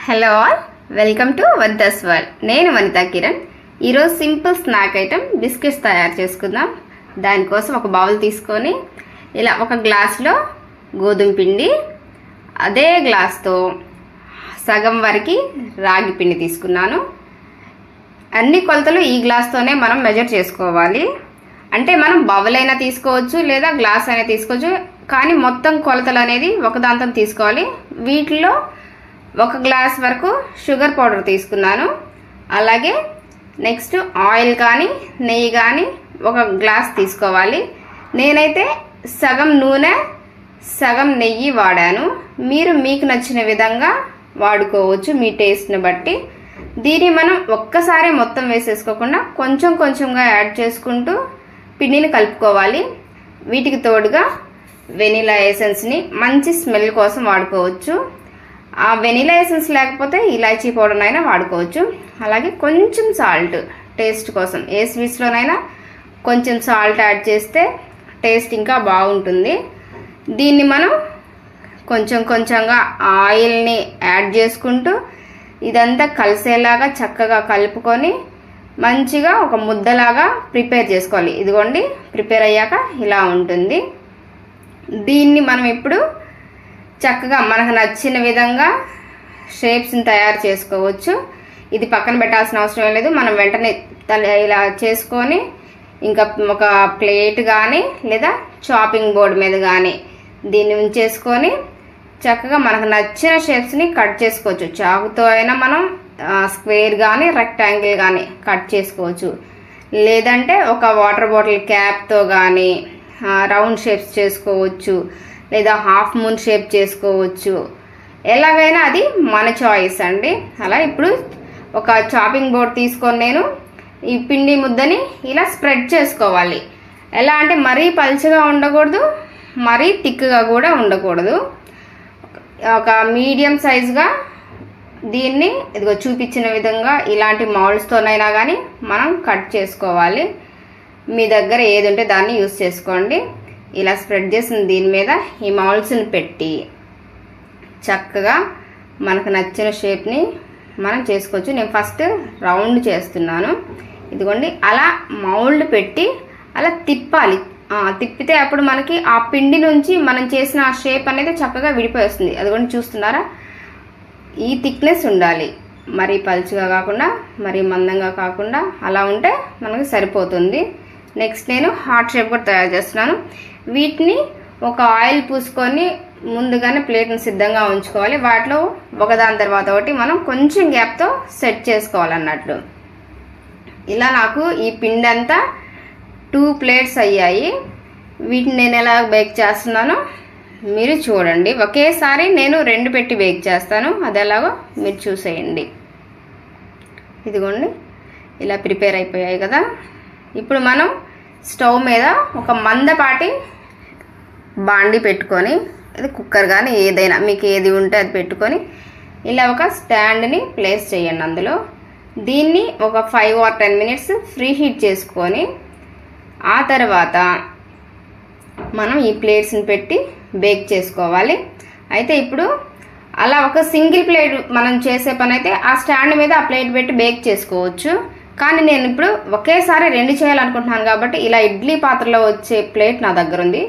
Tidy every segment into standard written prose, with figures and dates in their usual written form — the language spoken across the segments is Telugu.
హలో ఆల్, వెల్కమ్ టు వద్దస్ వరల్డ్. నేను వనితా కిరణ్. ఈరోజు సింపుల్ స్నాక్ ఐటమ్ బిస్కెట్స్ తయారు చేసుకుందాం. దానికోసం ఒక బౌల్ తీసుకొని ఇలా ఒక గ్లాస్లో గోధుమ పిండి, అదే గ్లాస్తో సగం వరకు రాగి పిండి తీసుకున్నాను. అన్ని కొలతలు ఈ గ్లాస్తోనే మనం మెజర్ చేసుకోవాలి. అంటే మనం బౌల్ అయినా తీసుకోవచ్చు లేదా గ్లాస్ అయినా తీసుకోవచ్చు, కానీ మొత్తం కొలతలు అనేది ఒకదాంతో తీసుకోవాలి. వీటిలో ఒక గ్లాస్ వరకు షుగర్ పౌడర్ తీసుకున్నాను. అలాగే నెక్స్ట్ ఆయిల్ కానీ నెయ్యి కానీ ఒక గ్లాస్ తీసుకోవాలి. నేనైతే సగం నూనె సగం నెయ్యి వాడాను. మీరు మీకు నచ్చిన విధంగా వాడుకోవచ్చు మీ టేస్ట్ని బట్టి. దీన్ని మనం ఒక్కసారి మొత్తం వేసేసుకోకుండా కొంచెం కొంచెంగా యాడ్ చేసుకుంటూ పిండిని కలుపుకోవాలి. వీటికి తోడుగా వెనిలా ఎసెన్స్ని మంచి స్మెల్ కోసం వాడుకోవచ్చు. ఆ వెనిలా ఎసెన్స్ లేకపోతే ఇలాచీ పౌడర్ అయినా వాడుకోవచ్చు. అలాగే కొంచెం సాల్ట్ టేస్ట్ కోసం, ఏ స్వీట్స్లోనైనా కొంచెం సాల్ట్ యాడ్ చేస్తే టేస్ట్ ఇంకా బాగుంటుంది. దీన్ని మనం కొంచెం కొంచెంగా ఆయిల్ని యాడ్ చేసుకుంటూ ఇదంతా కలిసేలాగా చక్కగా కలుపుకొని మంచిగా ఒక ముద్దలాగా ప్రిపేర్ చేసుకోవాలి. ఇదిగోండి, ప్రిపేర్ అయ్యాక ఇలా ఉంటుంది. దీన్ని మనం ఇప్పుడు చక్కగా మనకు నచ్చిన విధంగా షేప్స్ని తయారు చేసుకోవచ్చు. ఇది పక్కన పెట్టాల్సిన అవసరం లేదు. మనం వెంటనే ఇలా చేసుకొని ఇంకా ఒక ప్లేట్ కానీ లేదా చాపింగ్ బోర్డ్ మీద కానీ దీన్ని ఉంచేసుకొని చక్కగా మనకు నచ్చిన షేప్స్ని కట్ చేసుకోవచ్చు. చాకుతో అయినా మనం స్క్వేర్ కానీ రెక్టాంగిల్ కానీ కట్ చేసుకోవచ్చు. లేదంటే ఒక వాటర్ బాటిల్ క్యాప్తో కానీ రౌండ్ షేప్స్ చేసుకోవచ్చు, లేదా హాఫ్ మూన్ షేప్ చేసుకోవచ్చు. ఎలాగైనా అది మన చాయిస్ అండి. అలా ఇప్పుడు ఒక చాపింగ్ బోర్డ్ తీసుకొని నేను ఈ పిండి ముద్దని ఇలా స్ప్రెడ్ చేసుకోవాలి. ఎలా అంటే మరీ పల్చగా ఉండకూడదు, మరీ థిక్గా కూడా ఉండకూడదు. ఒక మీడియం సైజుగా దీన్ని ఇదిగో చూపించిన విధంగా ఇలాంటి మౌల్డ్స్తోనైనా కానీ మనం కట్ చేసుకోవాలి. మీ దగ్గర ఏది ఉంటే దాన్ని యూజ్ చేసుకోండి. ఇలా స్ప్రెడ్ చేసిన దీని మీద ఈ మౌల్డ్స్ని పెట్టి చక్కగా మనకు నచ్చిన షేప్ని మనం చేసుకోవచ్చు. నేను ఫస్ట్ రౌండ్ చేస్తున్నాను. ఇదిగోండి, అలా మౌల్డ్ పెట్టి అలా తిప్పాలి. తిప్పితే అప్పుడు మనకి ఆ పిండి నుంచి మనం చేసిన ఆ షేప్ అనేది చక్కగా విడిపోయేస్తుంది. అదిగోండి, చూస్తున్నారా? ఈ థిక్నెస్ ఉండాలి. మరీ పలుచగా కాకుండా మరీ మందంగా కాకుండా అలా ఉంటే మనకి సరిపోతుంది. నెక్స్ట్ నేను హార్ట్ షేప్ కూడా తయారు చేస్తున్నాను. వీటిని ఒక ఆయిల్ పూసుకొని ముందుగానే ప్లేట్ని సిద్ధంగా ఉంచుకోవాలి. వాటిలో ఒకదాని తర్వాత ఒకటి మనం కొంచెం గ్యాప్తో సెట్ చేసుకోవాలన్నట్లు. ఇలా నాకు ఈ పిండి అంతా 2 ప్లేట్స్ అయ్యాయి. వీటిని నేను ఎలా బేక్ చేస్తున్నానో మీరు చూడండి. ఒకేసారి నేను 2 పెట్టి బేక్ చేస్తాను. అది ఎలాగో మీరు చూసేయండి. ఇదిగోండి, ఇలా ప్రిపేర్ అయిపోయాయి కదా. ఇప్పుడు మనం స్టవ్ మీద ఒక మందపాటి బాండి పెట్టుకొని, ఇది కుక్కర్ కానీ ఏదైనా మీకు ఏది ఉంటే అది పెట్టుకొని ఇలా ఒక స్టాండ్ని ప్లేస్ చేయండి. అందులో దీన్ని ఒక 5 or 10 minutes ఫ్రీ హీట్ చేసుకొని ఆ తర్వాత మనం ఈ ప్లేట్స్ని పెట్టి బేక్ చేసుకోవాలి. అయితే ఇప్పుడు అలా ఒక సింగిల్ ప్లేట్ మనం చేసే పని అయితే ఆ స్టాండ్ మీద ఆ ప్లేట్ పెట్టి బేక్ చేసుకోవచ్చు. కానీ నేను ఇప్పుడు ఒకేసారి 2 చేయాలనుకుంటున్నాను కాబట్టి ఇలా ఇడ్లీ పాత్రలో వచ్చే ప్లేట్ నా దగ్గర ఉంది.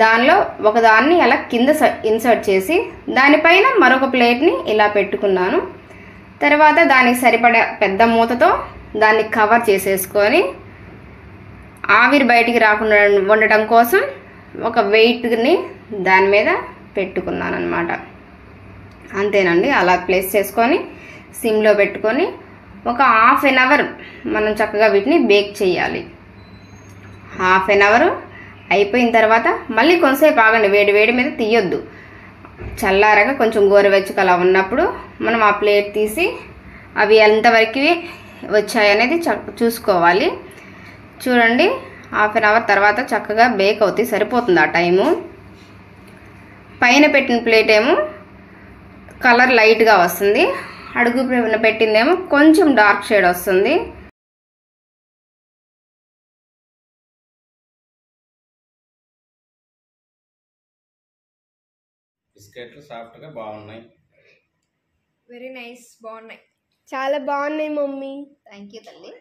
దానిలో ఒకదాన్ని అలా కింద ఇన్సర్ట్ చేసి దానిపైన మరొక ప్లేట్ని ఇలా పెట్టుకున్నాను. తర్వాత దానికి సరిపడా పెద్ద మూతతో దాన్ని కవర్ చేసేసుకొని ఆవిరి బయటికి రాకుండా ఉండటం కోసం ఒక వెయిట్ని దాని మీద పెట్టుకున్నాను అన్నమాట. అంతేనండి. అలా ప్లేస్ చేసుకొని సిమ్లో పెట్టుకొని ఒక 1/2 hour మనం చక్కగా వీటిని బేక్ చేయాలి. 1/2 hour అయిపోయిన తర్వాత మళ్ళీ కొంతసేపు ఆగండి. వేడి మీద తీయొద్దు. చల్లారగా కొంచెం గోరువెచ్చగా అలా ఉన్నప్పుడు మనం ఆ ప్లేట్ తీసి అవి ఎంతవరకు వచ్చాయనేది చూసుకోవాలి. చూడండి, 1/2 hour తర్వాత చక్కగా బేక్ అవుతాయి. సరిపోతుంది ఆ టైము. పైన పెట్టిన ప్లేట్ ఏమో కలర్ లైట్గా వస్తుంది, అడుగు పెట్టిందేమో కొంచెం డార్క్ షేడ్ వస్తుంది. బిస్కెట్లు సాఫ్ట్గా బాగున్నాయి. వెరీ నైస్, బాగున్నాయి. చాలా బాగున్నాయి మమ్మీ. థ్యాంక్ యూ తల్లి.